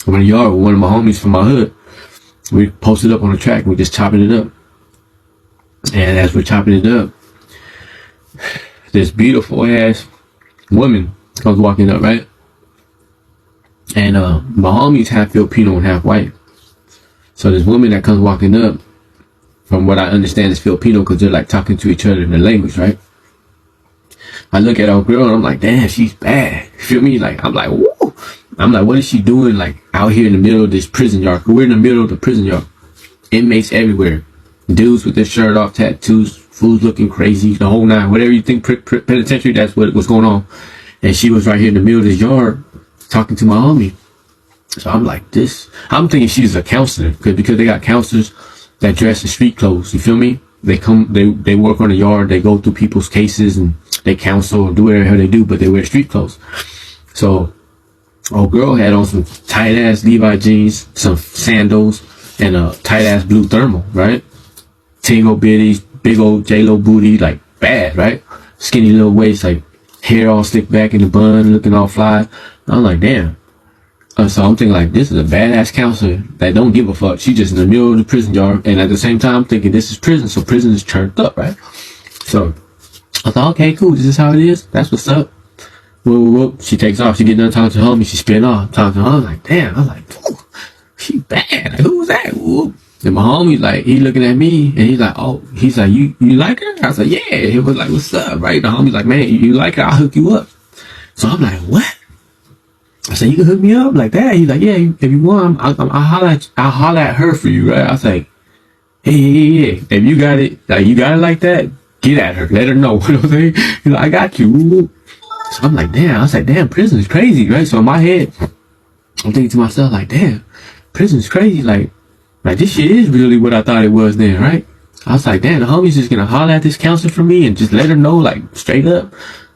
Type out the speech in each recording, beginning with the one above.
I'm in the yard with one of my homies from my hood. We posted up on the track. We're just chopping it up. And as we're chopping it up, this beautiful ass woman comes walking up, right? And my homie's half Filipino and half white. So this woman that comes walking up, from what I understand, is Filipino because they're like talking to each other in their language, right? I look at our girl and I'm like, damn, she's bad. You feel me? Like, I'm like, whoa. I'm like, what is she doing like out here in the middle of this prison yard? We're in the middle of the prison yard. Inmates everywhere. Dudes with their shirt off, tattoos, fools looking crazy, the whole nine. Whatever you think penitentiary, that's what was going on. And she was right here in the middle of this yard talking to my homie. So I'm like, I'm thinking she's a counselor because they got counselors that dress in street clothes. You feel me? They work on the yard. They go through people's cases and they counsel or do whatever they do, but they wear street clothes. So old girl had on some tight ass Levi jeans, some sandals, and a tight ass blue thermal, right? Tingle bitties, big old J-Lo booty, like bad, right? Skinny little waist, like hair all slicked back in the bun, looking all fly. I'm like, damn. So I'm thinking like, this is a badass counselor that don't give a fuck. She just in the middle of the prison yard. And at the same time, I'm thinking this is prison. So prison is turned up, right? So I thought, okay, cool. This is how it is. That's what's up. Whoop, whoop. She takes off. She get done talking to her homie. She spin off. Talking to her. I'm like, damn. I'm like, she bad. Like, who was that? Whoop. And my homie, like, he looking at me and he's like, oh, he's like, you like her? I was like, yeah. He was like, what's up? Right? The homie's like, man, you like her? I'll hook you up. So I'm like, what? I said, you can hook me up like that? He's like, yeah, if you want, I'll holler at her for you, right? I was like, hey, if you got it like that, get at her, let her know. You know what I'm saying? He's like, I got you. So I'm like, damn. I was like, damn, prison is crazy, right? So in my head, I'm thinking to myself, like, damn, prison is crazy. Like this shit is really what I thought it was then, right? I was like, damn, the homie's just gonna holler at this counselor for me and just let her know, like, straight up,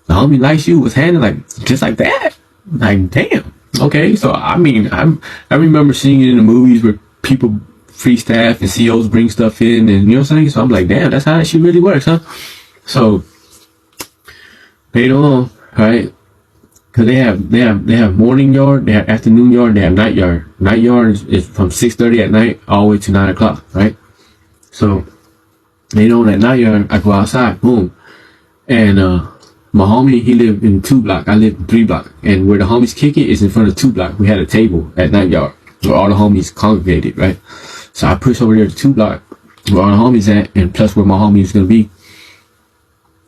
the homie likes you, was handling like just like that. Like, damn. Okay, so I mean, I remember seeing it in the movies where people free staff and COs bring stuff in, and you know what I'm saying. So I'm like, damn, that's how that shit really works, huh? So later on, right? Because they have morning yard, they have afternoon yard, they have night yard. Night yard is from 6:30 at night all the way to 9 o'clock, right? So later on at night yard, I go outside, boom, and my homie, he lived in 2 block. I lived in 3 block. And where the homies kick it is in front of 2 block. We had a table at night yard where all the homies congregated, right? So I push over there to 2 block where all the homies at, and plus where my homie is gonna be.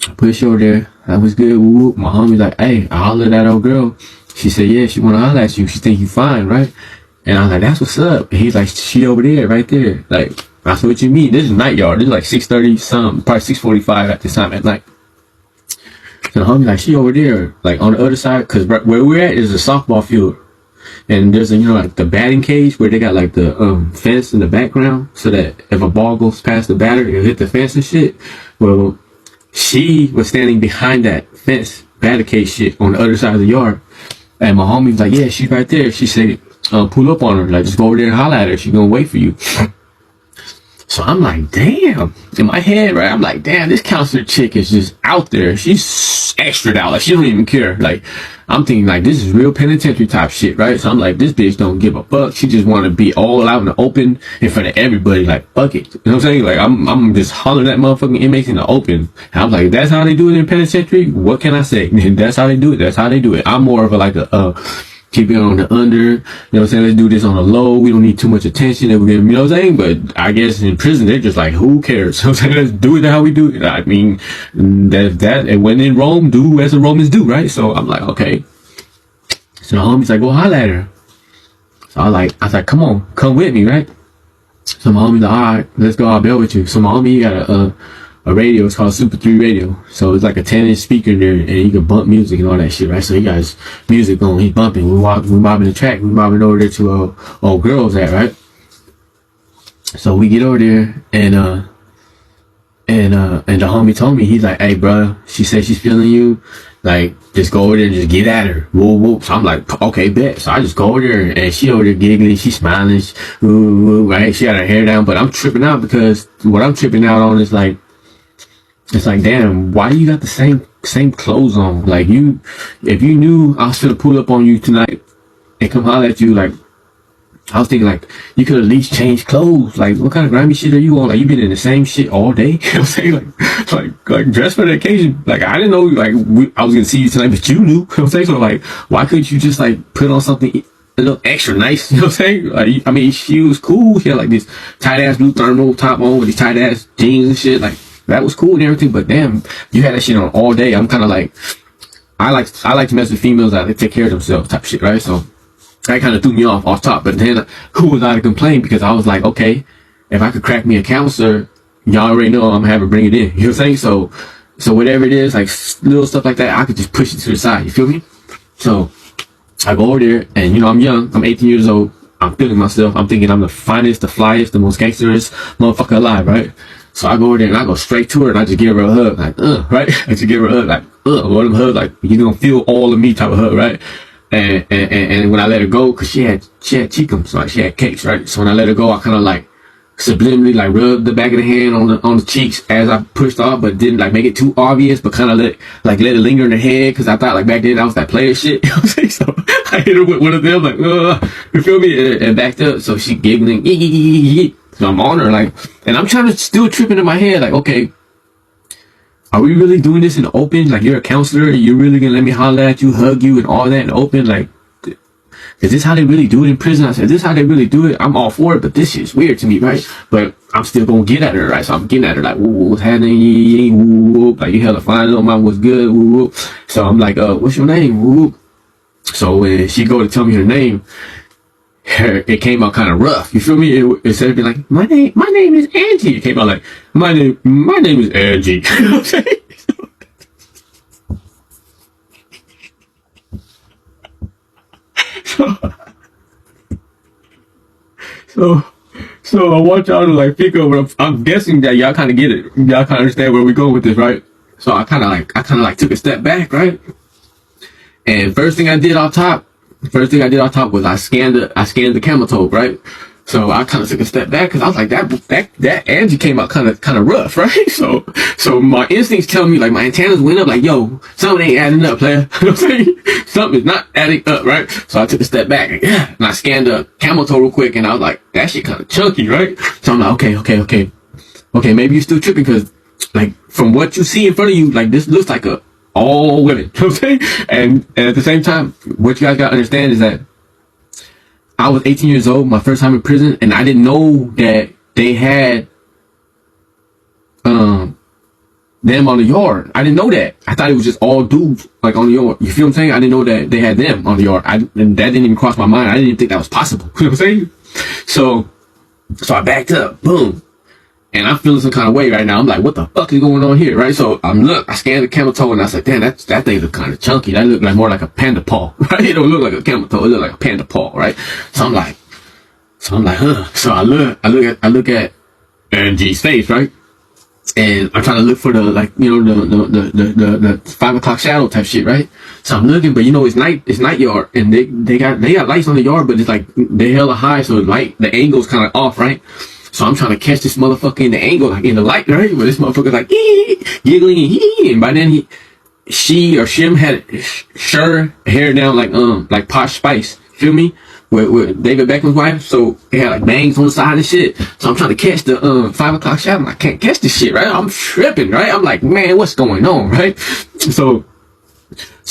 I push over there. That was good. Woo. My homie's like, hey, I hollered at that old girl. She said, yeah, she wanna holler at you. She think you fine, right? And I was like, that's what's up. And he's like, she over there, right there. Like, I said, what you mean? This is night yard. This is like 6:30 something, probably 6:45 at this time at night. And the homie like, she over there, like on the other side, cause where we're at is a softball field, and there's a, like the batting cage where they got like the fence in the background, so that if a ball goes past the batter, it'll hit the fence and shit. Well, she was standing behind that fence, batting cage shit on the other side of the yard, and my homie's like, yeah, she's right there. She said, pull up on her, like just go over there and holler at her. She gonna wait for you. So I'm like, damn. In my head, right, I'm like, damn, this counselor chick is just out there. She's extra out. Like, she don't even care. Like, I'm thinking, like, this is real penitentiary type shit, right? So I'm like, this bitch don't give a fuck. She just want to be all out in the open in front of everybody. Like, fuck it. You know what I'm saying? Like, I'm just hollering at motherfucking inmates in the open. And I'm like, that's how they do it in penitentiary? What can I say? That's how they do it. That's how they do it. I'm more of keep it on the under, you know what I'm saying? Let's do this on the low. We don't need too much attention. You know what I'm saying? But I guess in prison, they're just like, who cares? So I'm saying, let's do it how we do it. I mean, that, and when in Rome, do as the Romans do, right? So I'm like, okay. So the homie's like, go holler at her. So I was like, come on, come with me, right? So my homie's like, all right, let's go. I'll bail with you. So my homie, he got a radio. It's called Super 3 radio. So it's like a 10-inch speaker in there, and you can bump music and all that shit, right? So he got his music on. He's bumping. We mobbing the track. We mobbing over there to old girls at, right? So we get over there, and the homie told me, he's like, hey, bro, she said she's feeling you. Like, just go over there and just get at her. Whoop, whoop. So I'm like, okay, bet. So I just go over there, and she over there giggling. She's smiling. Right? She had her hair down, but I'm tripping out because what I'm tripping out on is like, it's like, damn, why you got the same clothes on? Like, if you knew I was gonna pull up on you tonight and come holler at you, like, I was thinking like, you could at least change clothes. Like, what kind of grimy shit are you on? Like, you been in the same shit all day? You know what I'm saying? Like dress for the occasion. Like, I didn't know, like, I was gonna see you tonight, but you knew. You know what I'm saying? So like, why couldn't you just like put on something a little extra nice? You know what I'm saying? Like, I mean, she was cool. She had like this tight ass blue thermal top on with these tight ass jeans and shit. Like, that was cool and everything. But damn, you had that shit on all day. I'm kind of like, I like to mess with females that they take care of themselves type shit, right? So that kind of threw me off top. But then who was I to complain? Because I was like, okay, if I could crack me a counselor, y'all already know I'm having to bring it in. You know what I'm saying? So whatever it is, like little stuff like that, I could just push it to the side. You feel me? So I go over there and, you know, I'm young. I'm 18 years old. I'm feeling myself. I'm thinking I'm the finest, the flyest, the most gangsterest motherfucker alive, right? So I go over there and I go straight to her and I just give her a hug, like, right? I just give her a hug, like, one of them hugs, like, you gonna feel all of me type of hug, right? And when I let her go, cause she had cheekums, like she had cakes, right? So when I let her go, I kind of like subliminally like rubbed the back of the hand on the cheeks as I pushed off, but didn't like make it too obvious, but kind of let it linger in her head, cause I thought like back then I was that player shit, you know what I'm saying? So I hit her with one of them, like, you feel me? And backed up, so she giggling, so I'm on her, like, and I'm trying to still tripping in my head, like, okay, are we really doing this in the open? Like, you're a counselor, you're really gonna let me holler at you, hug you, and all that in the open? Like, is this how they really do it in prison? I said, is this how they really do it? I'm all for it, but this shit's weird to me, right? But I'm still gonna get at her, right? So I'm getting at her, like, what's happening? Woo, like, you hella fine, little mom, what's good? Woo. So I'm like, what's your name? Woo. So when she go to tell me her name, it came out kind of rough. You feel me? Instead of being like, my name is Angie. It came out like, my name is Angie. You know what I'm saying? So I want y'all to like pick up what I'm guessing that y'all kind of get it. Y'all kind of understand where we go with this, right? So I kind of like took a step back, right? And first thing I did off top was I scanned the camel toe, right? So I kind of took a step back because I was like, that Angie came out kind of rough, right? So my instincts tell me, like, my antennas went up, like, yo, something ain't adding up, player. You know what I'm saying? Something is not adding up, right? So I took a step back, and I scanned the camel toe real quick, and I was like, that shit kind of chunky, right? So I'm like, okay, maybe you're still tripping because, like, from what you see in front of you, like, this looks like all women. You know what I'm saying? And at the same time, what you guys gotta understand is that I was 18 years old, my first time in prison, and I didn't know that they had them on the yard. I didn't know that. I thought it was just all dudes like on the yard. You feel what I'm saying? I didn't know that they had them on the yard. And that didn't even cross my mind. I didn't even think that was possible. You know what I'm saying? So I backed up, boom. And I'm feeling some kind of way right now. I'm like, what the fuck is going on here, right? So I scanned the camel toe and I said, damn, that thing look kind of chunky. That look like more like a panda paw, right? It don't look like a camel toe. It look like a panda paw, right? So I'm like, huh. So I look at Angie's face, right? And I'm trying to look for the, like, you know, the 5 o'clock shadow type shit, right? So I'm looking, but you know, it's night yard, and they got lights on the yard, but it's like they hella high, so the angle's kind of off, right? So I'm trying to catch this motherfucker in the angle, like in the light, right? But this motherfucker's like, giggling and by then she or Shim had sure hair down like Posh Spice, feel me? With David Beckham's wife, so they had like bangs on the side and shit. So I'm trying to catch the 5 o'clock shadow. I can't catch this shit, right? I'm tripping, right? I'm like, man, what's going on, right? So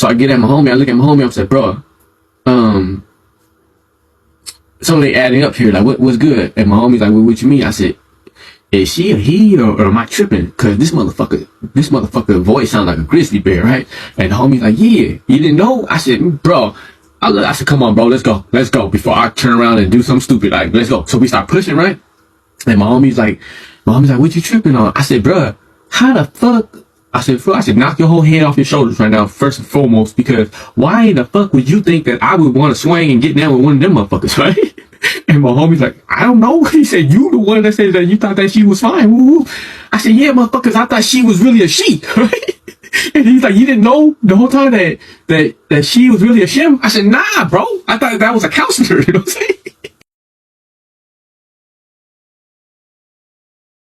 I get at my homie. I look at my homie. I said, bro, so they adding up here, like, what's good? And my homie's like, what you mean? I said, is she a he or am I tripping? Cause this motherfucker voice sounds like a grizzly bear, right? And the homie's like, yeah, you didn't know? I said, bro, I said, come on, bro, let's go, before I turn around and do something stupid, like, let's go. So we start pushing, right? And my homie's like, what you tripping on? I said, bro, how the fuck? I said, knock your whole head off your shoulders right now, first and foremost, because why the fuck would you think that I would want to swing and get down with one of them motherfuckers, right? And my homie's like, I don't know. He said, you the one that said that you thought that she was fine. Woo-woo. I said, yeah, motherfuckers, I thought she was really a she, right? And he's like, you didn't know the whole time that she was really a shim? I said, nah, bro. I thought that was a counselor, you know what I'm saying?